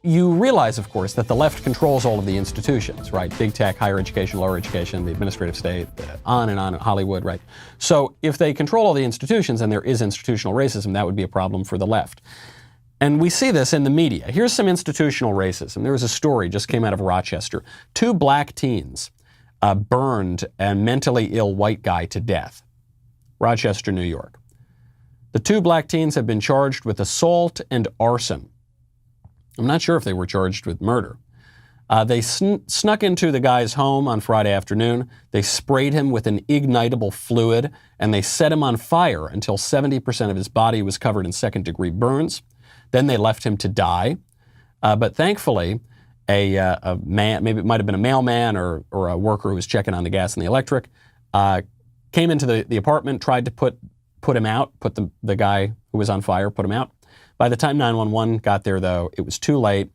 you realize, of course, that the left controls all of the institutions, right? Big tech, higher education, lower education, the administrative state, on, Hollywood, right? So if they control all the institutions and there is institutional racism, that would be a problem for the left. And we see this in the media. Here's some institutional racism. There was a story just came out of Rochester. 2 black teens burned a mentally ill white guy to death. Rochester, New York. The 2 black teens have been charged with assault and arson. I'm not sure if they were charged with murder. They snuck into the guy's home on Friday afternoon. They sprayed him with an ignitable fluid, and they set him on fire until 70% of his body was covered in second-degree burns. Then they left him to die. But thankfully, a man, maybe it might have been a mailman or a worker who was checking on the gas and the electric, came into the apartment, tried to put him out, put the guy who was on fire, put him out. By the time 911 got there, though, it was too late.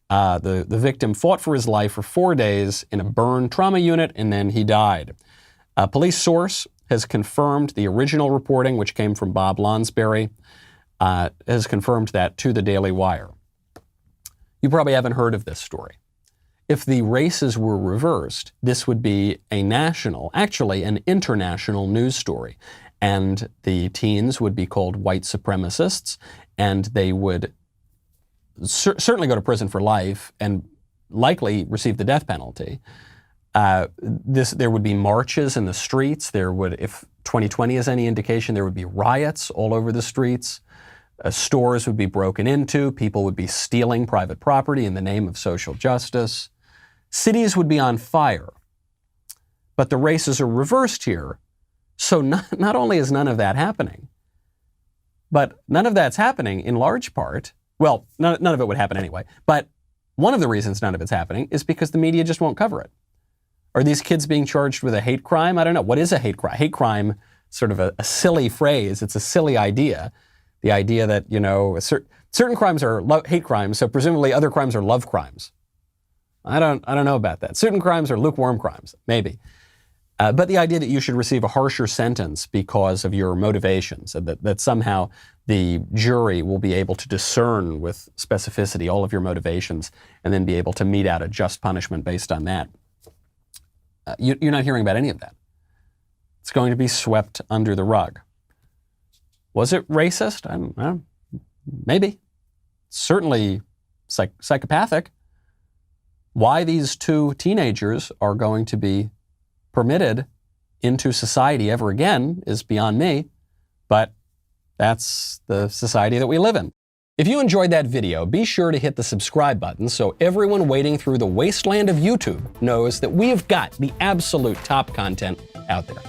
The victim fought for his life for 4 days in a burn trauma unit, and then he died. A police source has confirmed the original reporting, which came from Bob Lonsberry, has confirmed that to the Daily Wire. You probably haven't heard of this story. If the races were reversed, this would be a national, actually an international news story. And the teens would be called white supremacists, and they would certainly go to prison for life and likely receive the death penalty. There would be marches in the streets. There would, if 2020 is any indication, there would be riots all over the streets. Stores would be broken into. People would be stealing private property in the name of social justice. Cities would be on fire. But the races are reversed here. So not only is none of that happening, but none of that's happening in large part. Well, none of it would happen anyway. But one of the reasons none of it's happening is because the media just won't cover it. Are these kids being charged with a hate crime? I don't know. What is a hate crime? Hate crime, sort of a silly phrase. It's a silly idea. The idea that, certain crimes are hate crimes, so presumably other crimes are love crimes. I don't know about that. Certain crimes are lukewarm crimes, maybe. But the idea that you should receive a harsher sentence because of your motivations, that somehow the jury will be able to discern with specificity all of your motivations and then be able to mete out a just punishment based on that. You're not hearing about any of that. It's going to be swept under the rug. Was it racist? I don't know. Maybe. Certainly psychopathic. Why these 2 teenagers are going to be permitted into society ever again is beyond me, but that's the society that we live in. If you enjoyed that video, be sure to hit the subscribe button so everyone wading through the wasteland of YouTube knows that we have got the absolute top content out there.